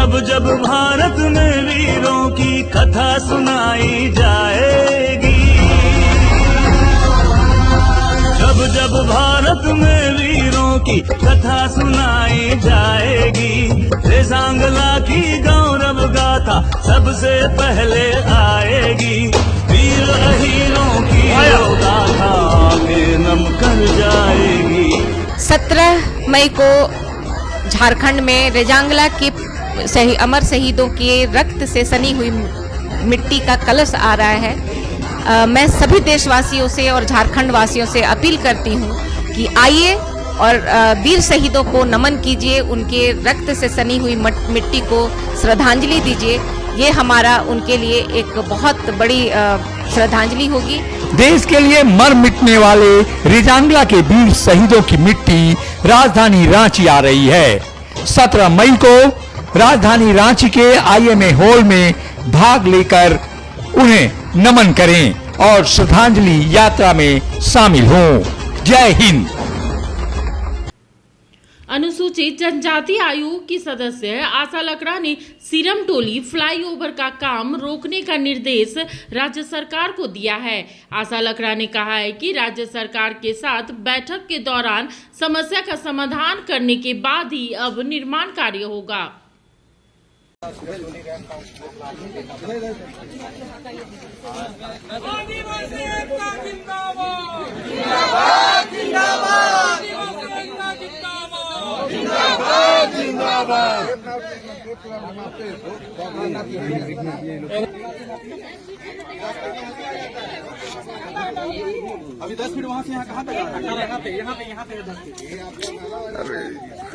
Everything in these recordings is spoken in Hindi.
जब जब भारत में वीरों की कथा सुनाई जाएगी, जब जब भारत में वीरों की कथा सुनाई जाएगी, रेजांगला की गौरव गाथा सबसे पहले आएगी। वीर अहीरों की गाथा आगे नम कर जाएगी। 17 मई को झारखंड में रेजांगला के अमर शहीदों के रक्त से सनी हुई मिट्टी का कलश आ रहा है। मैं सभी देशवासियों से और झारखंड वासियों से अपील करती हूँ कि आइए और वीर शहीदों को नमन कीजिए, उनके रक्त से सनी हुई मिट्टी को श्रद्धांजलि दीजिए। ये हमारा उनके लिए एक बहुत बड़ी श्रद्धांजलि होगी। देश के लिए मर मिटने वाले रेजांगला के वीर शहीदों की मिट्टी राजधानी रांची आ रही है। 17 मई को राजधानी रांची के IMA हॉल में भाग लेकर उन्हें नमन करें और श्रद्धांजलि यात्रा में शामिल हों। जय हिंद। अनुसूचित जनजाति आयोग की सदस्य आशा लकड़ा ने सीरम टोली फ्लाईओवर का काम रोकने का निर्देश राज्य सरकार को दिया है। आशा लकड़ा ने कहा है कि राज्य सरकार के साथ बैठक के दौरान समस्या का समाधान करने के बाद ही अब निर्माण कार्य होगा। अभी 10 फीट वहाँ से यहाँ कहाँ तक यहाँ पे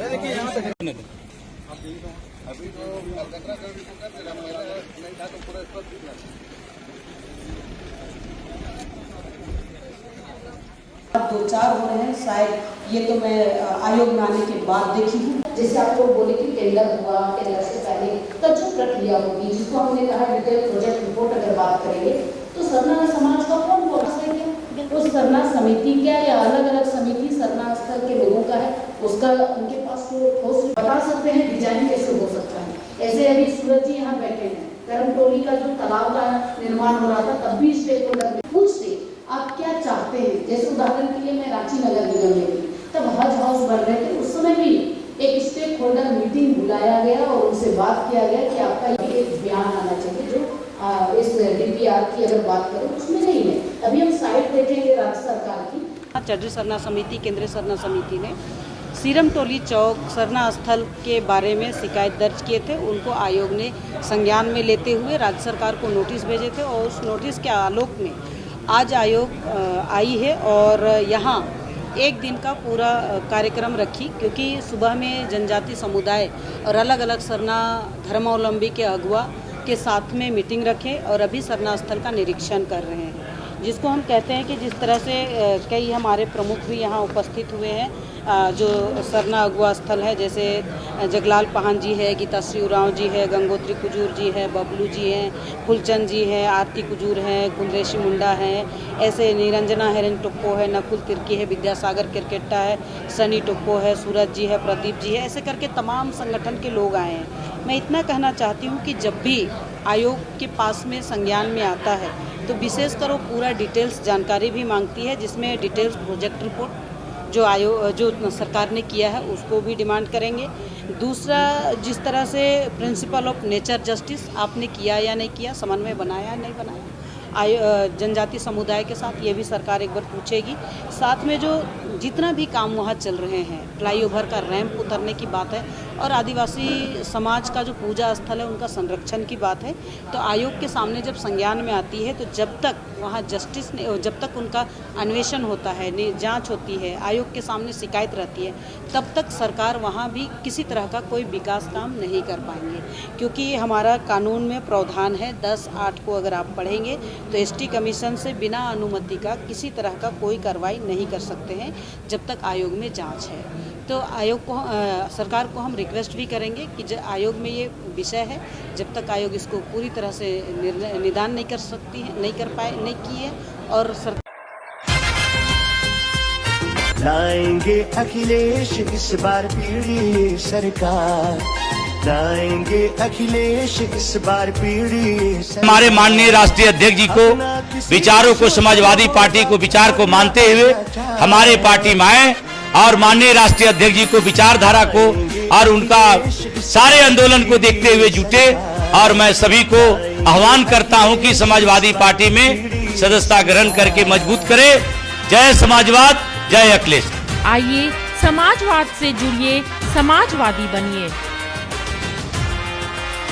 देखिए यहाँ पे अभी तो दो चार हो रहे हैं, शायद ये तो मैं आयोग में आने के बाद देखी हूँ। जैसे आप लोग बोले कि टेंडर हुआ, टेंडर से पहले तो जो प्रक्रिया होगी, जिसको हमने कहा डिटेल प्रोजेक्ट रिपोर्ट अगर बात करेंगे तो सरना समाज का कौन वो सरना समिति क्या या अलग अलग समिति सरना स्थल के लोगों का है, उसका उनके पास तो ठोस बता सकते हैं डिजाइन कैसे हो सकता है। ऐसे अभी सूरज जी यहाँ बैठे हैं, करम टोली का जो तालाब का निर्माण हो रहा था तब भी स्टेक होल्डर में पूछते आप क्या चाहते हैं। जैसे उदाहरण के लिए मैं रांची नगर निगम में गई, तब हज हाउस बन रहे थे, उस समय भी एक स्टेक होल्डर मीटिंग बुलाया गया और उनसे बात किया गया कि आपका ये एक बयान आना चाहिए जो इस DPR की अगर बात करें उसमें नहीं है। अभी हम साइट देखेंगे राज्य सरकार की। चड्डी सरना समिति, केंद्रीय सरना समिति ने सीरम टोली चौक सरना स्थल के बारे में शिकायत दर्ज किए थे। उनको आयोग ने संज्ञान में लेते हुए राज्य सरकार को नोटिस भेजे थे और उस नोटिस के आलोक में आज आयोग आई है और यहाँ एक दिन का पूरा कार्यक्रम रखी, क्योंकि सुबह में जनजाति समुदाय और अलग अलग सरना धर्मावलंबी के अगुवा के साथ में मीटिंग रखें और अभी सरना स्थल का निरीक्षण कर रहे हैं, जिसको हम कहते हैं कि जिस तरह से कई हमारे प्रमुख भी यहाँ उपस्थित हुए हैं। जो सरना अगुआ स्थल है, जैसे जगलाल पहान जी है, गीता श्री उरांव जी है, गंगोत्री कुजूर जी है, बबलू जी हैं, फुलचंद जी है, आरती कुजूर है, कुंद्रेशी मुंडा है, ऐसे निरंजना हेरन टुप्पो है, नकुल तिर्की है, विद्यासागर क्रिकेटा है, सनी टुप्पो है, सूरज जी है, प्रदीप जी है, ऐसे करके तमाम संगठन के लोग आए हैं। मैं इतना कहना चाहती हूँ कि जब भी आयोग के पास में संज्ञान में आता है तो विशेषकर वो पूरा डिटेल्स जानकारी भी मांगती है, जिसमें डिटेल्स प्रोजेक्ट रिपोर्ट जो सरकार ने किया है उसको भी डिमांड करेंगे। दूसरा, जिस तरह से प्रिंसिपल ऑफ नेचर जस्टिस आपने किया या नहीं किया, समन्वय बनाया या नहीं बनाया जनजाति समुदाय के साथ, ये भी सरकार एक बार पूछेगी। साथ में जो जितना भी काम वहाँ चल रहे हैं, फ्लाईओवर का रैंप उतरने की बात है और आदिवासी समाज का जो पूजा स्थल है उनका संरक्षण की बात है, तो आयोग के सामने जब संज्ञान में आती है तो जब तक वहाँ जस्टिस जब तक उनका अन्वेषण होता है, जांच होती है, आयोग के सामने शिकायत रहती है, तब तक सरकार वहाँ भी किसी तरह का कोई विकास काम नहीं कर पाएंगे। क्योंकि हमारा कानून में प्रावधान है 10(8) को अगर आप पढ़ेंगे तो ST कमीशन से बिना अनुमति का किसी तरह का कोई कार्रवाई नहीं कर सकते हैं जब तक आयोग में जांच है। तो आयोग को सरकार को हम रिक्वेस्ट भी करेंगे कि आयोग में ये विषय है, जब तक आयोग इसको पूरी तरह से निदान नहीं कर सकती है, नहीं कर पाए, नहीं की है और लाएंगे अखिलेश इस बार पीढ़ी सरकार, जिताएंगे अखिलेश इस बार पीढ़ी। हमारे माननीय राष्ट्रीय अध्यक्ष जी को विचारों को, समाजवादी पार्टी को विचार को मानते हुए हमारे पार्टी में आए और माननीय राष्ट्रीय अध्यक्ष जी को विचारधारा को और उनका सारे आंदोलन को देखते हुए जुटे। और मैं सभी को आह्वान करता हूं कि समाजवादी पार्टी में सदस्यता ग्रहण करके मजबूत करे। जय समाजवाद, जय अखिलेश। आइए समाजवाद से जुड़िए, समाजवादी बनिए।